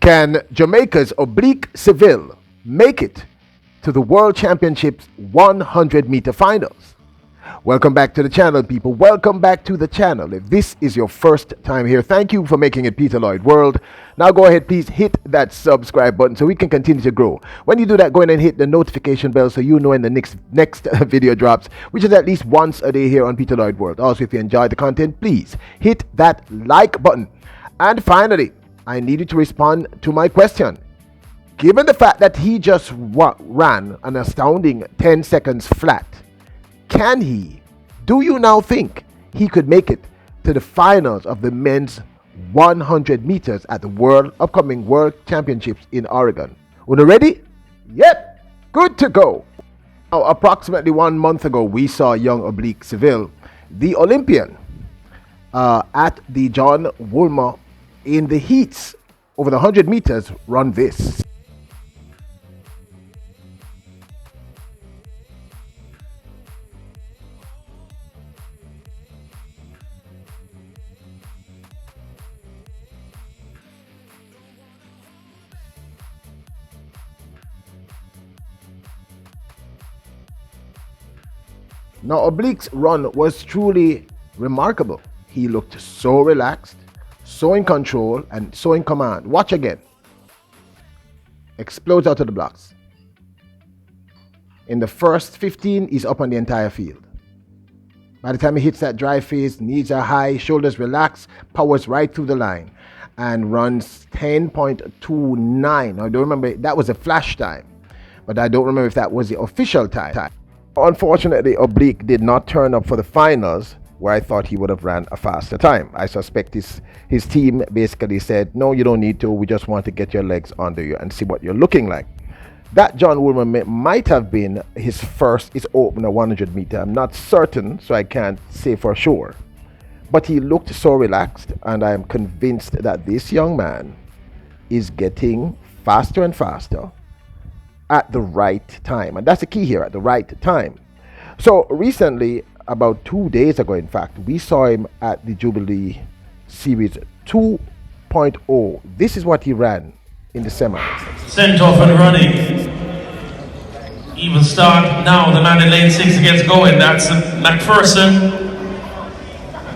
Can Jamaica's Oblique Seville make it to the World Championships 100-meter finals? Welcome back to the channel, people. Welcome back to the channel. If this is your first time here, thank you for making it Peter Lloyd World. Now go ahead, please hit that subscribe button so we can continue to grow. When you do that, go ahead and hit the notification bell so you know when the next video drops, which is at least once a day here on Peter Lloyd World. Also, if you enjoy the content, please hit that like button. And finally, I need you to respond to my question. Given the fact that he just ran an astounding 10 seconds flat, do you now think he could make it to the finals of the men's 100 meters at the upcoming World Championships in Oregon? Are you ready? Yep, good to go. Now, approximately 1 month ago, we saw young Oblique Seville, the Olympian, at the John Woolmer in the heats over the 100 meters run this. Now, Oblique's run was truly remarkable. He looked so relaxed, so in control, and so in command. Watch again. Explodes out of the blocks. In the first 15, he's up on the entire field. By the time he hits that dry phase, knees are high, shoulders relaxed, powers right through the line, and runs 10.29. Now, I don't remember, that was a flash time, but I don't remember if that was the official time. Unfortunately, Oblique did not turn up for the finals, where I thought he would have ran a faster time. I suspect his team basically said, no, you don't need to. We just want to get your legs under you and see what you're looking like. That John Woolmer might have been his opener 100 meter. I'm not certain, so I can't say for sure. But he looked so relaxed, and I am convinced that this young man is getting faster and faster at the right time. And that's the key here, at the right time. So recently, about 2 days ago, in fact, we saw him at the Jubilee Series 2.0. This is what he ran in the semis. Sent off and running. Even start now. The man in lane 6 gets going. That's McPherson.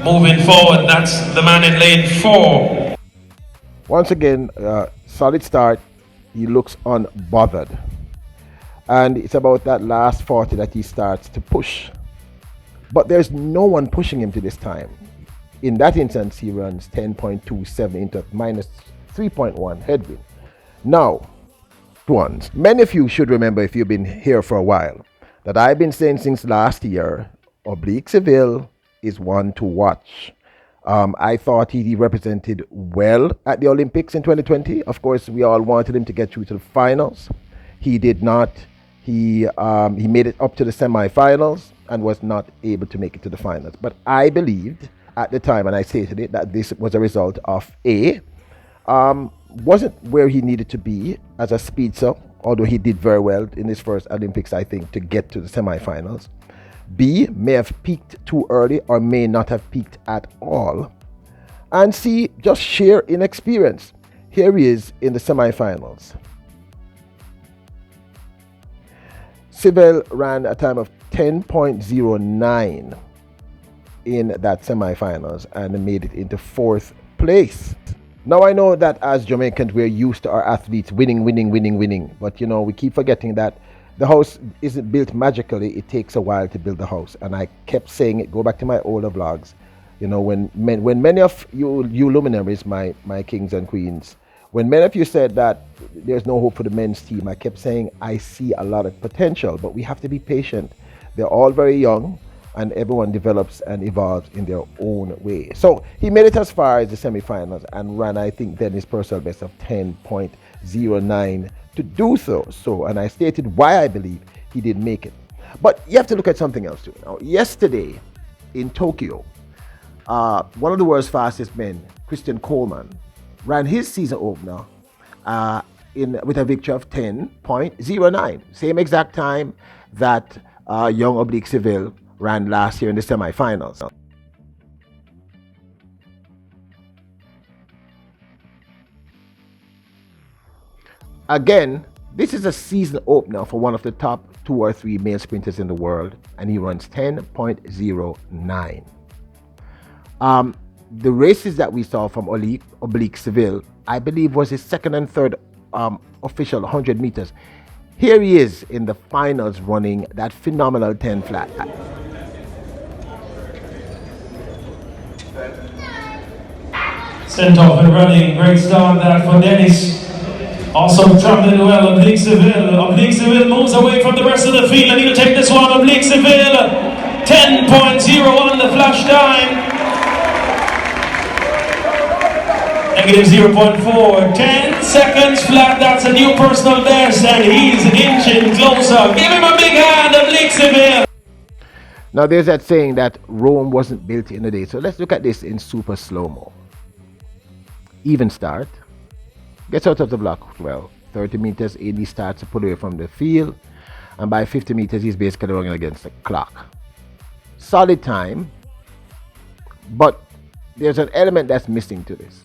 Moving forward, that's the man in lane 4. Once again, solid start. He looks unbothered. And it's about that last 40 that he starts to push. But there's no one pushing him to this time. In that instance, he runs 10.27 into minus 3.1 headwind. Now, many of you should remember, if you've been here for a while, that I've been saying since last year, Oblique Seville is one to watch. I thought he represented well at the Olympics in 2020. Of course, we all wanted him to get through to the finals. He did not. He made it up to the semifinals and was not able to make it to the finals. But I believed at the time, and I stated it, that this was a result of wasn't where he needed to be as a speedster, although he did very well in his first Olympics, I think, to get to the semifinals. B, may have peaked too early or may not have peaked at all. And C, just sheer inexperience. Here he is in the semifinals. Seville ran a time of 10.09 in that semifinals and made it into 4th place. Now, I know that as Jamaicans, we're used to our athletes winning. But, you know, we keep forgetting that the house isn't built magically. It takes a while to build the house. And I kept saying it, go back to my older vlogs. You know, when many of you luminaries, my kings and queens, when many of you said that there's no hope for the men's team, I kept saying I see a lot of potential, but we have to be patient. They're all very young, and everyone develops and evolves in their own way. So he made it as far as the semifinals and ran, I think, then his personal best of 10.09 to do so. And I stated why I believe he did make it. But you have to look at something else too. Now, yesterday in Tokyo, one of the world's fastest men, Christian Coleman, ran his season opener with a victory of 10.09. Same exact time that young Oblique Seville ran last year in the semifinals. Again, this is a season opener for one of the top 2 or 3 male sprinters in the world, and he runs 10.09. The races that we saw from Oblique Seville, I believe, was his second and third official 100 meters. Here he is in the finals running that phenomenal 10 flat. Sent off and running, great start that for Dennis. Also traveling well, Oblique Seville. Oblique Seville moves away from the rest of the field, and he'll take this one. Oblique Seville, 10.01 the flash time. Negative 0.4, 10 seconds flat, that's a new personal best, and he's inching closer. Give him a big hand, Oblique Seville. Now there's that saying that Rome wasn't built in a day, so let's look at this in super slow-mo. Even start, gets out of the block well, 30 meters in, he starts to pull away from the field, and by 50 meters he's basically running against the clock. Solid time, but there's an element that's missing to this.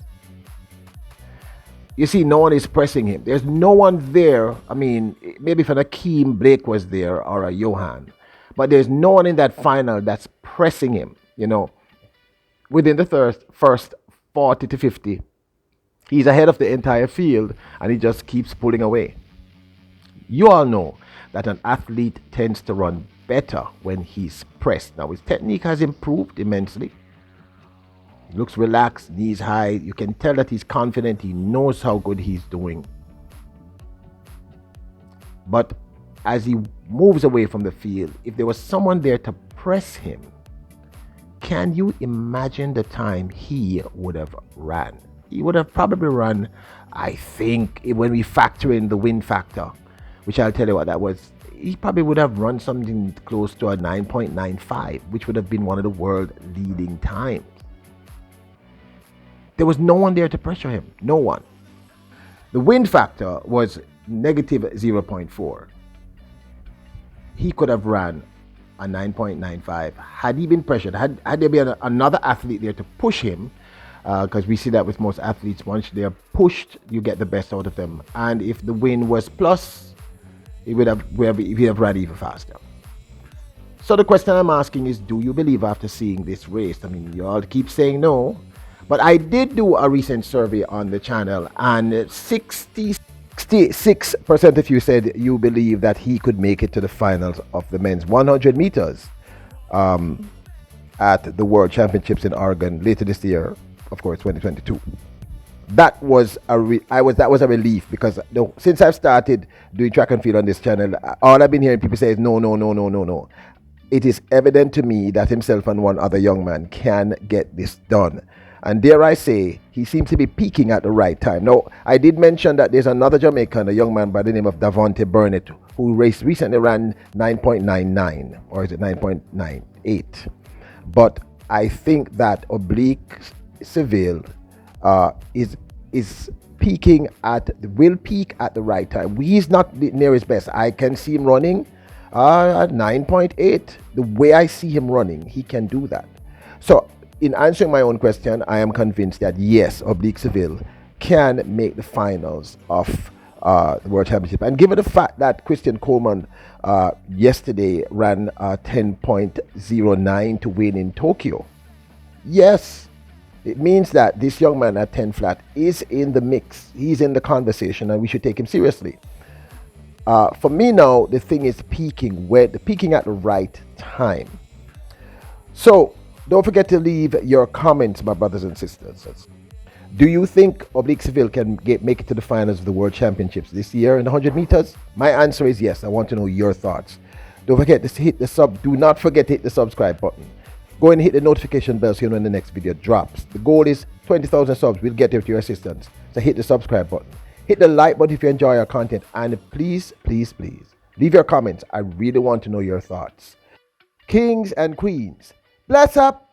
You see, no one is pressing him. There's no one there. I mean, maybe if an Akeem Blake was there or a Johan, but there's no one in that final that's pressing him, you know. Within the first 40 to 50, he's ahead of the entire field, and he just keeps pulling away. You all know that an athlete tends to run better when he's pressed. Now, his technique has improved immensely. He looks relaxed, knees high. You can tell that he's confident. He knows how good he's doing. But as he moves away from the field, if there was someone there to press him, can you imagine the time he would have ran? He would have probably run, I think, when we factor in the wind factor, which I'll tell you what that was, he probably would have run something close to a 9.95, which would have been one of the world leading times. There was no one there to pressure him. No one. The wind factor was negative 0.4. He could have ran a 9.95 had he been pressured. Had there been another athlete there to push him, because we see that with most athletes, once they're pushed, you get the best out of them. And if the wind was plus, he would have ran even faster. So the question I'm asking is, do you believe after seeing this race? I mean, you all keep saying no. But I did do a recent survey on the channel, and 66% of you said you believe that he could make it to the finals of the men's 100 meters at the World Championships in Oregon later this year, of course, 2022. That was a relief, because since I've started doing track and field on this channel, all I've been hearing people say is no. It is evident to me that himself and one other young man can get this done. And dare I say, he seems to be peaking at the right time. Now, I did mention that there's another Jamaican, a young man by the name of Davonte Burnett, who recently ran 9.99, or is it 9.98? But I think that Oblique Seville will peak at the right time. He's not near his best. I can see him running at 9.8. The way I see him running, he can do that. So, in answering my own question, I am convinced that yes, Oblique Seville can make the finals of the World Championship. And given the fact that Christian Coleman yesterday ran 10.09 to win in Tokyo, yes, it means that this young man at 10 flat is in the mix. He's in the conversation, and we should take him seriously. For me now, the thing is peaking at the right time. So, don't forget to leave your comments, my brothers and sisters. Do you think Oblique Seville can make it to the finals of the World Championships this year in the 100 meters? My answer is yes. I want to know your thoughts. Don't forget to hit the do not forget to hit the subscribe button. Go and hit the notification bell so you know when the next video drops. The goal is 20,000 subs. We'll get there with your assistance. So hit the subscribe button. Hit the like button if you enjoy our content. And please, please, please, leave your comments. I really want to know your thoughts. Kings and queens, bless up.